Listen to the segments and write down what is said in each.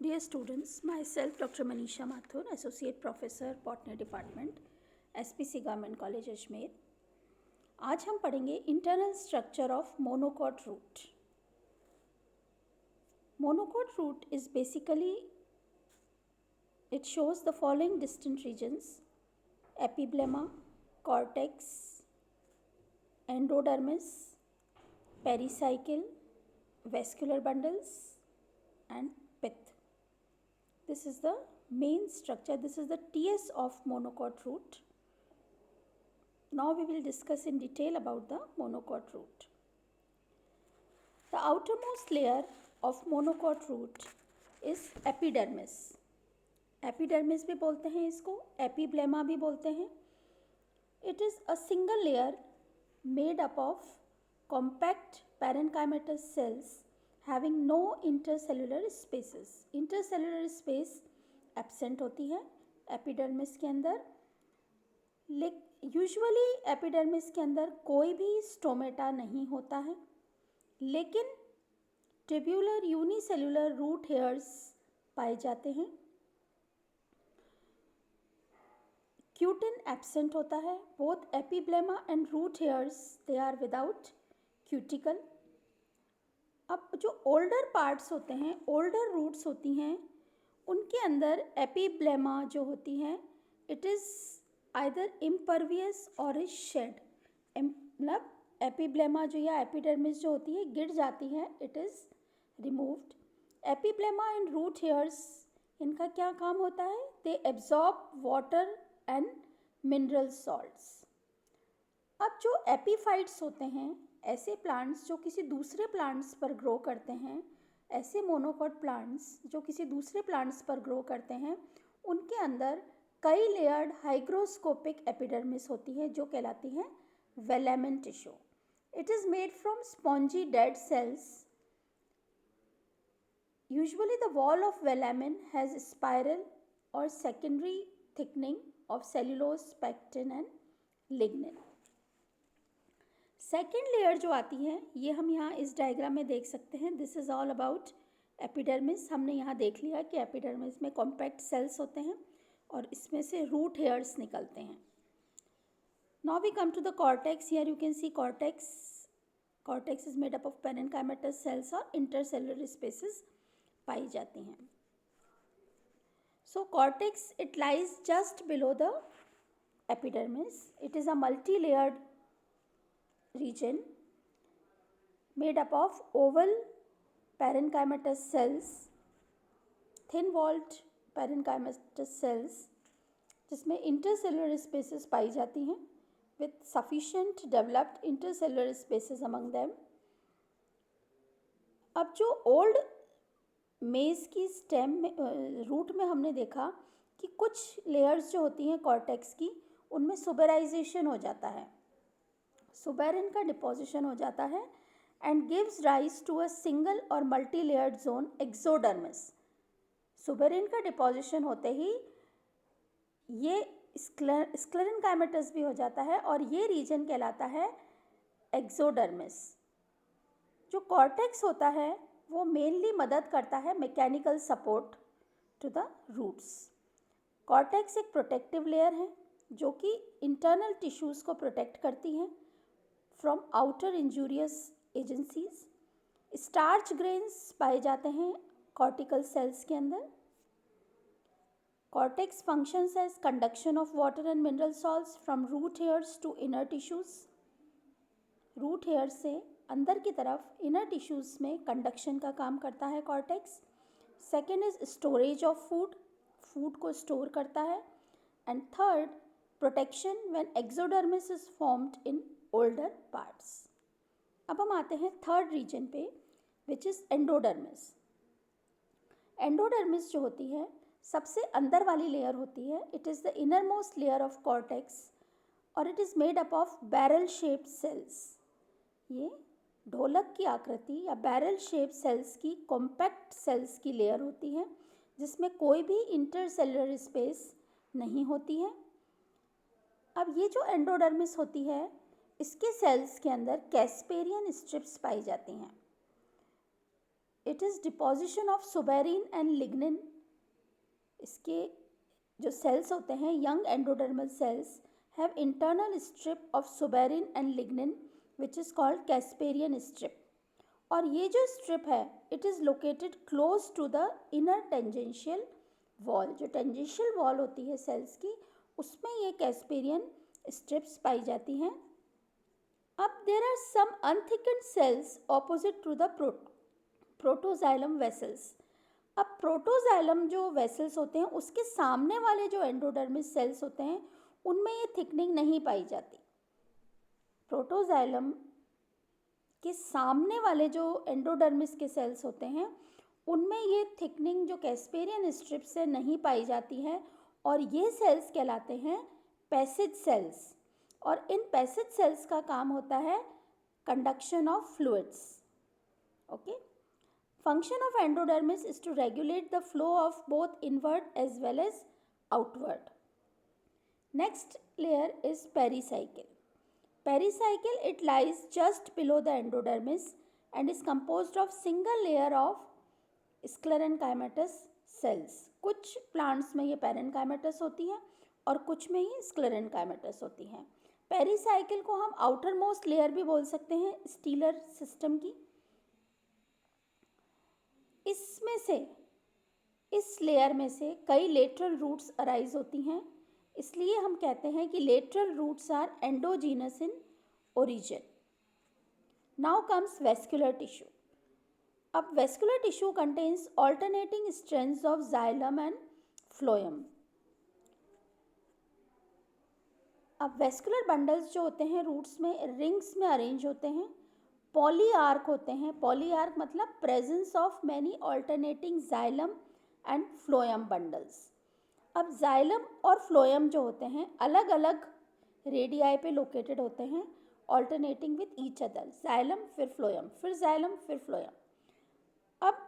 Dear students, myself Dr. Manisha Mathur, Associate Professor, Botany Department, SPC Government College, Ajmer. आज हम पढ़ेंगे internal structure of monocot root. Monocot root is basically, it shows the following distant regions: epiblemma, cortex, endodermis, pericycle, vascular bundles and pith. This is the main structure. This is the TS of monocot root. Now we will discuss in detail about the monocot root. The outermost layer of monocot root is epidermis. Epidermis भी बोलते हैं इसको, एपीब्लेमा भी बोलते हैं. It is a single layer made up of compact parenchymatous cells having no intercellular spaces. Intercellular space absent होती है epidermis के अंदर. यूजुअली एपिडर्मिस के अंदर कोई भी स्टोमेटा नहीं होता है, लेकिन ट्यूब्यूलर यूनिसेल्युलर रूट हेयर्स पाए जाते हैं. क्यूटिन एब्सेंट होता है. Both epiblema and root hairs they are without cuticle. अब जो ओल्डर पार्ट्स होते हैं, ओल्डर रूट्स होती हैं, उनके अंदर एपीब्लेमा जो होती हैं, इट इज़ आइदर इम्परवियस और इज शेड. मतलब एपीब्लेमा जो या एपिडर्मिस जो होती है गिर जाती है, it is removed. Epiblema and root hairs, इनका क्या काम होता है? They absorb water and mineral salts. अब जो एपीफाइट्स होते हैं, ऐसे प्लांट्स जो किसी दूसरे प्लांट्स पर ग्रो करते हैं, ऐसे मोनोकॉट प्लांट्स जो किसी दूसरे प्लांट्स पर ग्रो करते हैं, उनके अंदर कई लेयर्ड हाइग्रोस्कोपिक एपिडर्मिस होती है जो कहलाती है velamen tissue. It is made from spongy dead cells. Usually the wall of velamen has spiral और secondary thickening of cellulose, pectin and lignin. Second layer जो आती है, ये हम यहाँ इस डायग्राम में देख सकते हैं. This is all about epidermis. हमने यहाँ देख लिया कि एपिडर्मिस में कॉम्पैक्ट सेल्स होते हैं और इसमें से रूट हेयर्स निकलते हैं. Now we come to the cortex. Here you can see cortex. Cortex is made up of parenchymatous cells और इंटरसेलुलर स्पेसेस पाई जाती हैं. So cortex, it lies just below the epidermis. It is a multi-layered region made up of oval parenchymatous cells, thin-walled parenchymatous cells, जिसमें intercellular spaces पाई जाती हैं with sufficient developed intercellular spaces among them. अब जो old मेज़ की stem में, root में हमने देखा कि कुछ लेयर्स जो होती हैं कॉर्टेक्स की, उनमें सुबेराइजेशन हो जाता है, सुबेरिन का डिपोजिशन हो जाता है and gives rise to a single और multi layered zone exodermis. Suberin का डिपोजिशन होते ही ये स्क्लेरेनकाइमेटस भी हो जाता है और ये रीजन कहलाता है एक्सोडर्मिस. जो कॉर्टेक्स होता है वो मेनली मदद करता है mechanical support to the roots. Cortex एक प्रोटेक्टिव लेयर है जो कि इंटरनल टिश्यूज़ को प्रोटेक्ट करती हैं from outer injurious agencies. Starch grains पाए जाते हैं कॉर्टिकल सेल्स के अंदर. Cortex functions as conduction of water and mineral salts from root hairs to inner tissues. Root hair से अंदर की तरफ इनर टिश्यूज़ में कंडक्शन का काम करता है cortex. Second is storage of food, food को स्टोर करता है. And third, protection when exodermis is formed in older parts. अब हम आते हैं थर्ड रीजन पे, विच इज़ एंडोडर्मिस. एंडोडर्मिस जो होती है सबसे अंदर वाली लेयर होती है. It is the inner most layer of cortex और it is made up of barrel shaped cells. ये ढोलक की आकृति या बैरल शेप सेल्स की कॉम्पैक्ट सेल्स की लेयर होती है जिसमें कोई भी इंटरसेलुलर स्पेस नहीं होती है. अब ये जो एंडोडर्मिस होती है, इसके सेल्स के अंदर कैस्पेरियन स्ट्रिप्स पाई जाती हैं. It is deposition of suberin and lignin. इसके जो सेल्स होते हैं, young endodermal cells have internal strip of suberin and lignin which is called Casparian strip. और ये जो स्ट्रिप है it is located close to the inner tangential wall. जो tangential wall होती है सेल्स की, उसमें ये कैस्पेरियन स्ट्रिप्स पाई जाती हैं. अब there are some unthickened cells opposite to the protoxylem vessels. अब प्रोटोजाइलम जो वेसल्स होते हैं उसके सामने वाले जो एंडोडर्मिस सेल्स होते हैं उनमें ये थिकनिंग नहीं पाई जाती. प्रोटोजाइलम के सामने वाले जो एंडोडर्मिस के सेल्स होते हैं उनमें ये थिकनिंग जो कैस्पेरियन स्ट्रिप से नहीं पाई जाती है, और ये सेल्स कहलाते हैं पैसेज सेल्स. और इन पैसेज सेल्स का काम होता है conduction of fluids. Okay. Function of endodermis is to regulate the flow of both inward as well as outward. Next layer is pericycle. Pericycle, it lies just below the endodermis and is composed of single layer of sclerenchymatous cells. कुछ plants में ये parenchymatous होती हैं और कुछ में ही स्क्लेरेनकाइमेटस होती हैं. पेरिसाइकिल को हम आउटर मोस्ट लेयर भी बोल सकते हैं स्टीलर सिस्टम की. इसमें से, इस लेयर में से कई लेटरल रूट्स अराइज होती हैं, इसलिए हम कहते हैं कि lateral roots are endogenous in origin. Now comes vascular tissue. अब vascular tissue contains alternating strands of xylem and phloem. अब वेस्कुलर बंडल्स जो होते हैं रूट्स में रिंग्स में अरेंज होते हैं, पॉलीआर्क होते हैं. पॉलीआर्क मतलब presence of many alternating xylem and phloem bundles. अब जाइलम और फ्लोएम जो होते हैं अलग अलग रेडियाई पे लोकेटेड होते हैं, alternating with each other. Xylem फिर फ्लोएम, फिर जाइलम फिर फ्लोएम. अब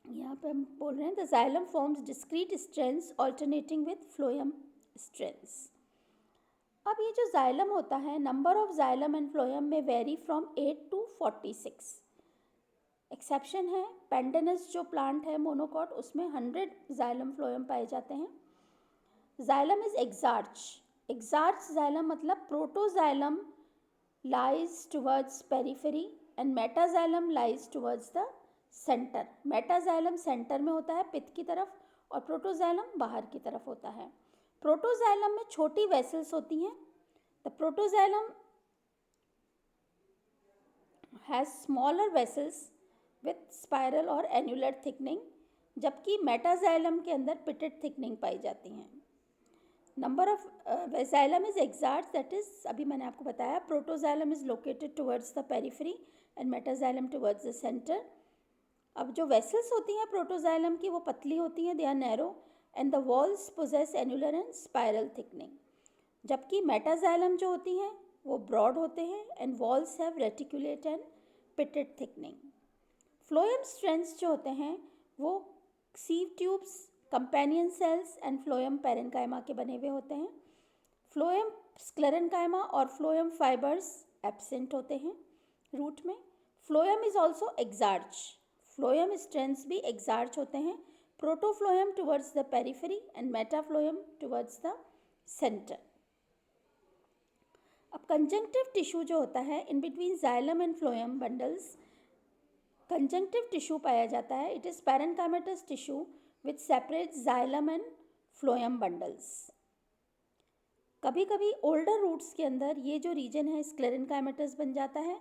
यहाँ पे हम बोल रहे हैं the xylem forms discrete strands alternating with phloem strands. अब ये जो जाइलम होता है, number of xylem and phloem में वेरी फ्रॉम 8 to 46. एक्सेप्शन है पेंडेनस जो प्लांट है मोनोकॉट, उसमें 100 जाइलम फ्लोएम पाए जाते हैं. Xylem is exarch. Exarch xylem मतलब protoxylem lies towards periphery and metaxylem lies towards the centre. Metaxylem centre में होता है पित्त की तरफ और प्रोटोजाइलम बाहर की तरफ होता है. प्रोटोजाइलम में छोटी वेसल्स होती हैं. The protoxylem has smaller vessels with spiral और एन्युलर थिकनिंग, जबकि मेटाजाइलम के अंदर पिटेड थिकनिंग पाई जाती हैं. Number of xylem is exarch, that is अभी मैंने आपको बताया. Protoxylem is located towards the periphery and metaxylem towards the centre. अब जो वेसल्स होती हैं प्रोटोजाइलम की वो पतली होती हैं, they are narrow and the walls possess annular and spiral thickening, जबकि मेटाजाइलम जो होती हैं वो ब्रॉड होते हैं and walls have reticulate and pitted thickening. Phloem strands जो होते हैं वो sieve tubes, companion cells and phloem parenchyma के बने हुए होते हैं. फ्लोएम स्क्लेरेन्काइमा और फ्लोएम फाइबर्स एब्सेंट होते हैं रूट में. Phloem is also exarch. Phloem strands भी एक्सार्च होते हैं. Protophloem towards the periphery and metaphloem towards the centre. अब कंजंक्टिव टिश्यू जो होता है in between xylem and phloem bundles, conjunctive tissue पाया जाता है. It is parenchymatous tissue which separate xylem and phloem bundles. कभी कभी ओल्डर रूट्स के अंदर ये जो रीजन है स्क्लेरेन्काइमेटस बन जाता है.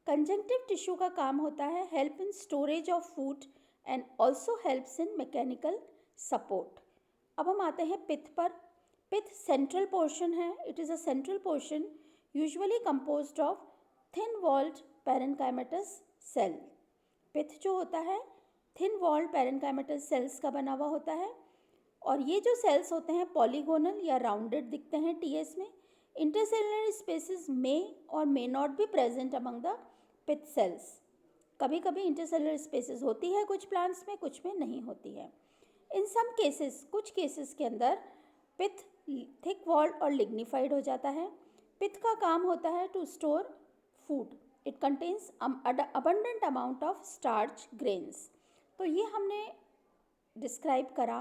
कंजंक्टिव टिश्यू का काम होता है help in storage of food and also helps in mechanical support. अब हम आते हैं पित्त पर. पित्त सेंट्रल पोर्शन है. It is a central portion usually composed of thin walled parenchymatous cell. Pith जो होता है थिन वॉल्ड पेरेन्काइमेटस सेल्स का बना हुआ होता है, और ये जो सेल्स होते हैं पॉलीगोनल या राउंडेड दिखते हैं टीएस में. इंटरसेलुलर स्पेसेस में और may not be present among the पित्त सेल्स. कभी कभी इंटरसेलुलर स्पेसेस होती है कुछ प्लांट्स में, कुछ में नहीं होती है. इन सम केसेस, कुछ केसेस के अंदर पित्त थिक वॉल्ड और लिग्निफाइड हो जाता है. पित्त का काम होता है to store food. It contains abundant amount of starch grains. तो ये हमने डिस्क्राइब करा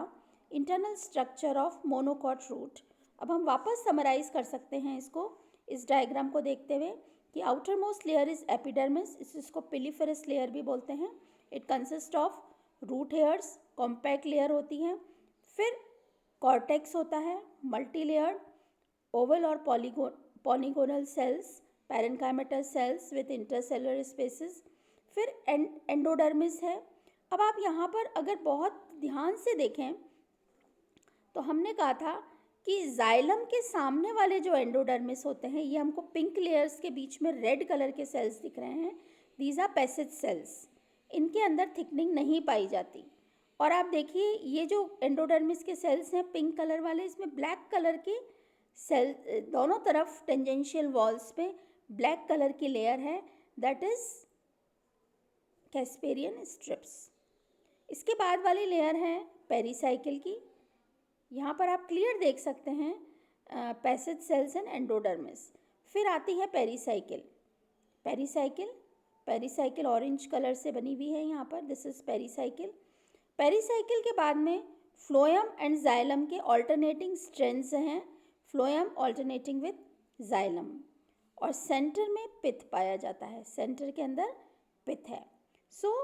internal structure of monocot root. अब हम वापस समराइज कर सकते हैं इसको इस डायग्राम को देखते हुए कि outer most layer is epidermis, इसको पिलीफेरस लेयर भी बोलते हैं. It consist of root hairs, compact layer होती हैं. फिर कॉर्टेक्स होता है, मल्टी लेयर्ड ओवल और polygonal cells, parenchymatous cells with intercellular spaces. फिर एंडोडर्मिस है. अब आप यहाँ पर अगर बहुत ध्यान से देखें तो हमने कहा था कि जाइलम के सामने वाले जो एंडोडर्मिस होते हैं, ये हमको पिंक लेयर्स के बीच में रेड कलर के सेल्स दिख रहे हैं. These are passage cells. इनके अंदर थिकनिंग नहीं पाई जाती. और आप देखिए ये जो एंडोडर्मिस के सेल्स हैं पिंक कलर वाले, इसमें ब्लैक कलर के सेल दोनों तरफ टेंजेंशियल वॉल्स पे ब्लैक कलर की लेयर है, दैट इज कैस्पेरियन स्ट्रिप्स. इसके बाद वाली लेयर है पेरीसाइकिल की. यहाँ पर आप क्लियर देख सकते हैं पैसेज सेल्स एंड एंडोडर्मिस. फिर आती है पेरीसाइकिल. पेरीसाइकिल ऑरेंज कलर से बनी हुई है यहाँ पर, दिस इज पेरीसाइकिल. पेरीसाइकिल के बाद में फ्लोएम एंड जाइलम के ऑल्टरनेटिंग स्ट्रैंड्स हैं, फ्लोएम ऑल्टरनेटिंग विथ जाइलम. और सेंटर में पिथ पाया जाता है, सेंटर के अंदर पिथ है. So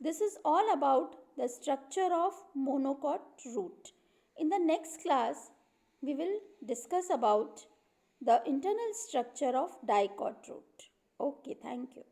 this is all about the structure of monocot root. In the next class, we will discuss about the internal structure of dicot root. Okay, thank you.